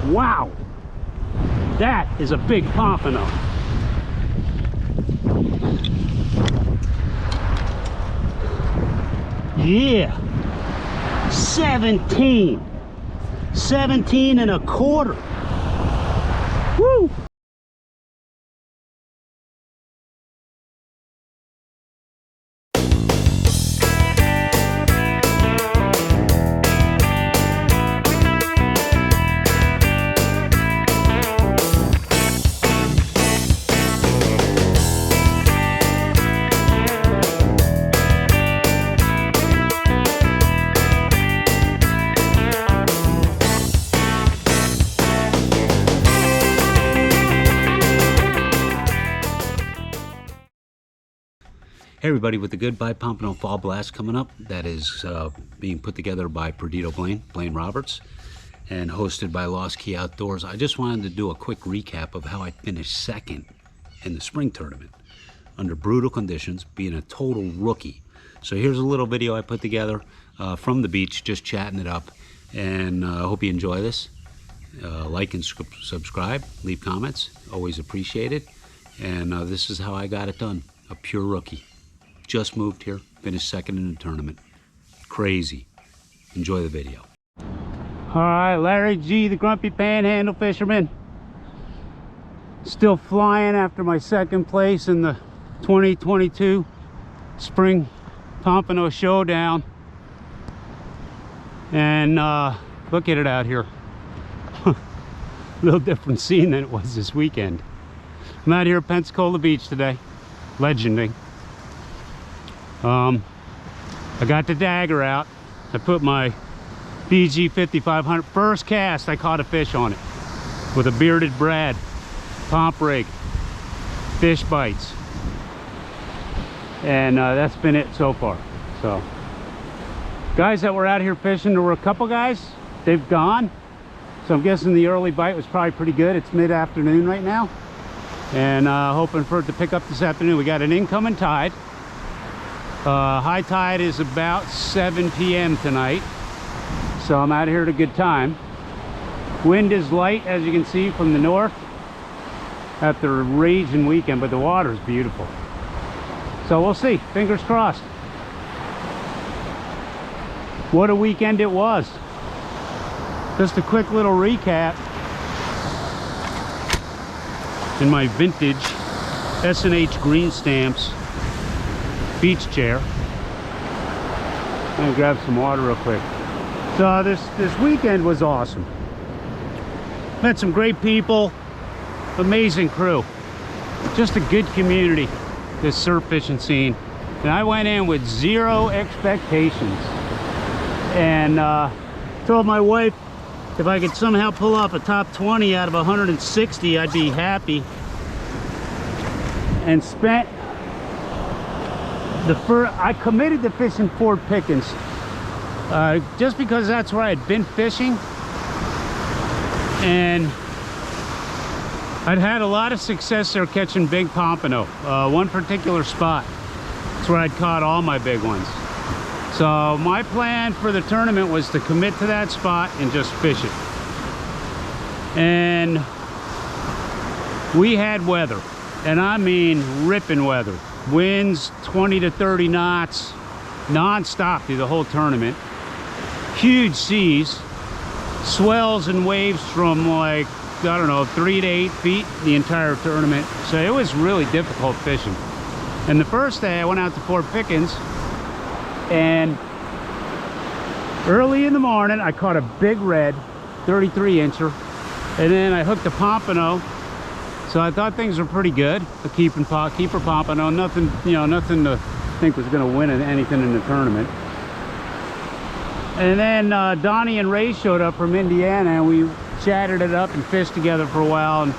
Wow, that is a big pompano. Yeah, 17 and a quarter. Woo! Hey everybody, with the Goodbye Pompano Fall Blast coming up, that is being put together by Perdido Blaine Roberts, and hosted by Lost Key Outdoors. I just wanted to do a quick recap of how I finished second in the spring tournament under brutal conditions, being a total rookie. So here's a little video I put together from the beach, just chatting it up, and I hope you enjoy this. Like and subscribe, leave comments, always appreciated. And this is how I got it done, a pure rookie. Just moved here, finished second in the tournament. Crazy. Enjoy the video. All right, Larry G, the grumpy panhandle fisherman. Still flying after my second place in the 2022 Spring Pompano Showdown. And look at it out here. A little different scene than it was this weekend. I'm out here at Pensacola Beach today, legending. I got the Dagger out. I put my BG 5500. First cast, I caught a fish on it with a bearded Brad, Pomp rig, fish bites, and that's been it so far. So, guys that were out here fishing, there were a couple guys. They've gone, so I'm guessing the early bite was probably pretty good. It's mid-afternoon right now, and hoping for it to pick up this afternoon. We got an incoming tide. High tide is about 7 p.m. tonight, so I'm out here at a good time. Wind is light, as you can see, from the north after a raging weekend, but the water is beautiful. So we'll see, fingers crossed. What a weekend it was. Just a quick little recap. In my vintage S&H green stamps beach chair. I'm gonna grab some water real quick. So this weekend was awesome. Met some great people, amazing crew, just a good community, this surf fishing scene. And I went in with zero expectations, and told my wife if I could somehow pull off a top 20 out of 160, I'd be happy. And spent I committed to fishing Fort Pickens just because that's where I had been fishing, and I'd had a lot of success there catching big pompano. One particular spot, that's where I'd caught all my big ones. So my plan for the tournament was to commit to that spot and just fish it. And we had weather, and I mean ripping weather. Winds 20 to 30 knots non-stop through the whole tournament. Huge seas, swells and waves from like, I don't know, 3 to 8 feet the entire tournament. So it was really difficult fishing. And the first day I went out to Fort Pickens, and early in the morning I caught a big red 33 incher, and then I hooked a pompano. So I thought things were pretty good. A keeper pompano, nothing, you know, nothing to think was going to win anything in the tournament. And then Donnie and Ray showed up from Indiana, and we chatted it up and fished together for a while. And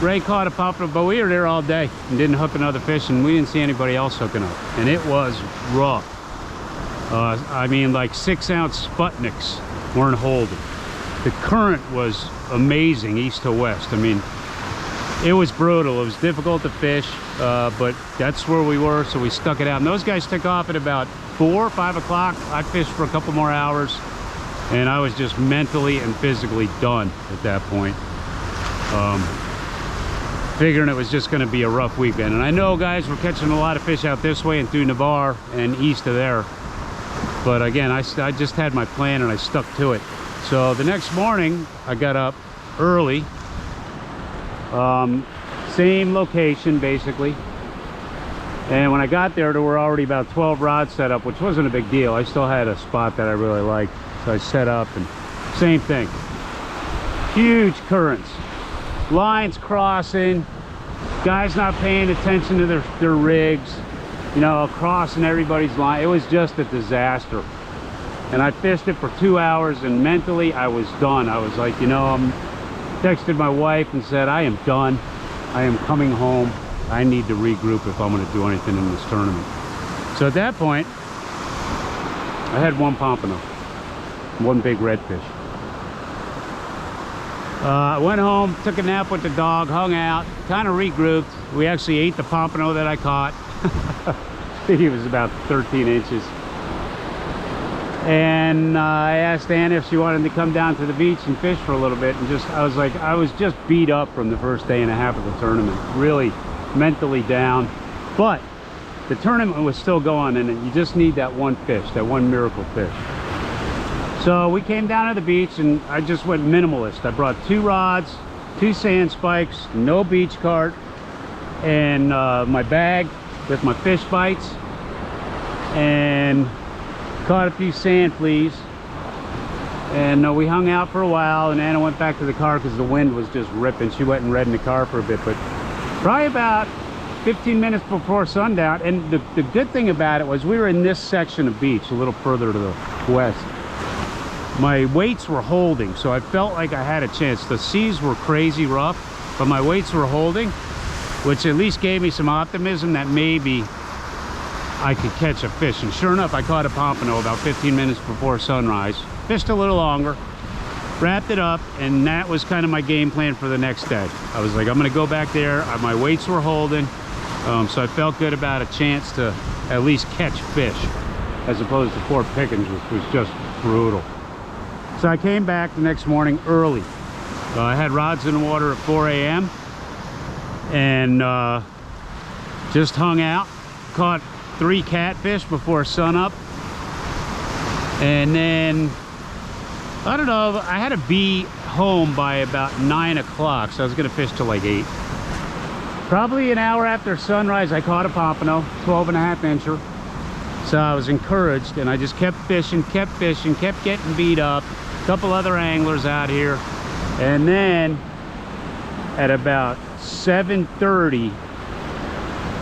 Ray caught a pompano, but we were there all day and didn't hook another fish, and we didn't see anybody else hooking up. And it was rough. I mean, like 6-ounce Sputniks weren't holding. The current was amazing, east to west. I mean, it was brutal. It was difficult to fish, but that's where we were, so we stuck it out. And those guys took off at about 4 or 5 o'clock. I fished for a couple more hours, and I was just mentally and physically done at that point. Figuring it was just going to be a rough weekend. And I know, guys, we're catching a lot of fish out this way and through Navarre and east of there. But again, I just had my plan and I stuck to it. So the next morning, I got up early. Same location, basically. And when I got there were already about 12 rods set up, which wasn't a big deal. I still had a spot that I really liked. So I set up and same thing. Huge currents. Lines crossing. Guys not paying attention to their rigs. You know, crossing everybody's line. It was just a disaster. And I fished it for 2 hours and mentally I was done. I was like, you know, texted my wife and said, I am done. I am coming home. I need to regroup if I'm going to do anything in this tournament. So at that point, I had one pompano, one big redfish. I went home, took a nap with the dog, hung out, kind of regrouped. We actually ate the pompano that I caught. I think he was about 13 inches. And I asked Ann if she wanted to come down to the beach and fish for a little bit. And I was just beat up from the first day and a half of the tournament. Really mentally down. But the tournament was still going, and you just need that one fish, that one miracle fish. So we came down to the beach and I just went minimalist. I brought 2 rods, 2 sand spikes, no beach cart, and my bag with my fish bites, and caught a few sand fleas. And we hung out for a while, and Anna went back to the car because the wind was just ripping. She went and read in the car for a bit, but probably about 15 minutes before sundown. And the good thing about it was we were in this section of beach a little further to the west. My weights were holding, so I felt like I had a chance. The seas were crazy rough, but my weights were holding, which at least gave me some optimism that maybe I could catch a fish. And sure enough, I caught a pompano about 15 minutes before sunrise. Fished a little longer, wrapped it up, and that was kind of my game plan for the next day. I was like, I'm gonna go back there. My weights were holding, so I felt good about a chance to at least catch fish, as opposed to Fort Pickens, which was just brutal. So I came back the next morning early. I had rods in the water at 4 a.m. and just hung out, caught 3 catfish before sunup, and then I don't know, I had to be home by about 9 o'clock, so I was gonna fish till like 8. Probably an hour after sunrise, I caught a pompano, 12.5 incher. So I was encouraged, and I just kept fishing, kept getting beat up. A couple other anglers out here, and then at about 7:30,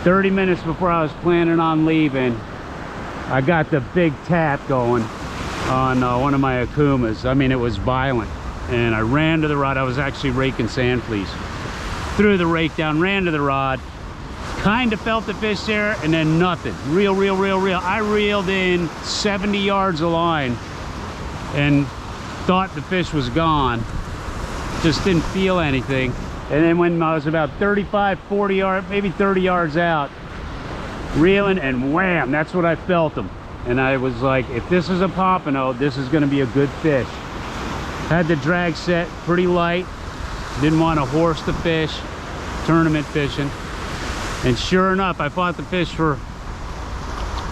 30 minutes before I was planning on leaving, I got the big tap going on one of my Akumas. I mean, it was violent, and I ran to the rod. I was actually raking sand fleas. Threw the rake down, ran to the rod, kind of felt the fish there, and then nothing. Reel. I reeled in 70 yards of line and thought the fish was gone. Just didn't feel anything. And then when I was about 35, 40 yards, maybe 30 yards out, reeling, and wham, that's what I felt them. And I was like, if this is a pompano, this is gonna be a good fish. Had the drag set pretty light, didn't want to horse the fish, tournament fishing. And sure enough, I fought the fish for,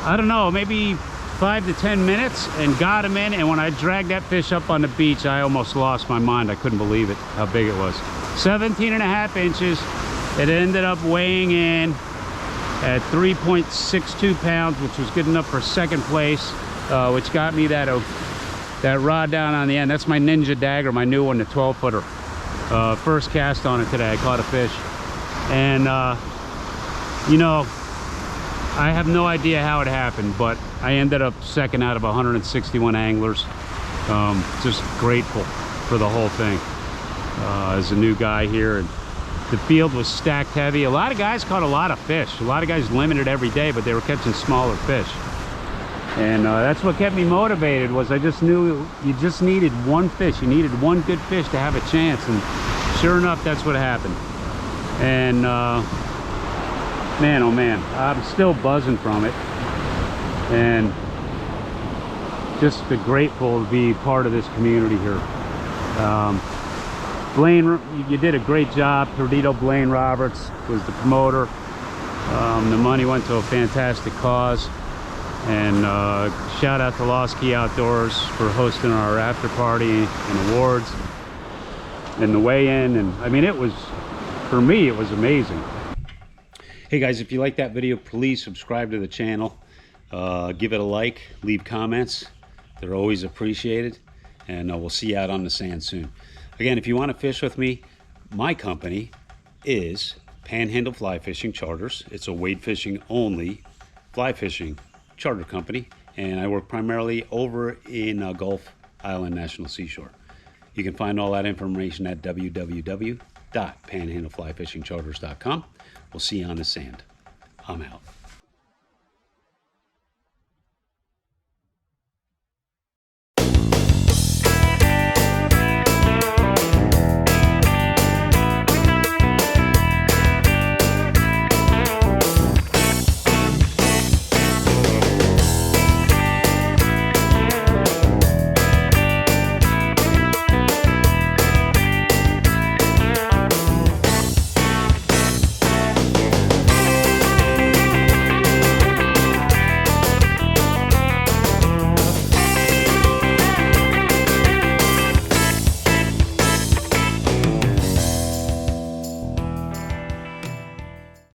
I don't know, maybe 5 to 10 minutes and got him in. And when I dragged that fish up on the beach, I almost lost my mind. I couldn't believe it, how big it was. 17.5 inches. It ended up weighing in at 3.62 pounds, which was good enough for second place, which got me that rod down on the end. That's my Ninja Dagger, my new one, the 12-footer. First cast on it today. I caught a fish. And, you know, I have no idea how it happened, but I ended up second out of 161 anglers. Just grateful for the whole thing. As a new guy here, and the field was stacked heavy. A lot of guys caught a lot of fish. A lot of guys limited every day, but they were catching smaller fish. And that's what kept me motivated, was I just knew you just needed one fish. You needed one good fish to have a chance, and sure enough, that's what happened. And man, oh man, I'm still buzzing from it. And just grateful to be part of this community here. Blaine, you did a great job. Perdido Blaine Roberts was the promoter. The money went to a fantastic cause. And shout out to Lost Key Outdoors for hosting our after party and awards and the weigh-in. And I mean, it was, for me, it was amazing. Hey guys, if you like that video, please subscribe to the channel. Give it a like, leave comments. They're always appreciated. And we'll see you out on the sand soon. Again, if you want to fish with me, my company is Panhandle Fly Fishing Charters. It's a wade fishing only fly fishing charter company, and I work primarily over in Gulf Island National Seashore. You can find all that information at www.panhandleflyfishingcharters.com. We'll see you on the sand. I'm out.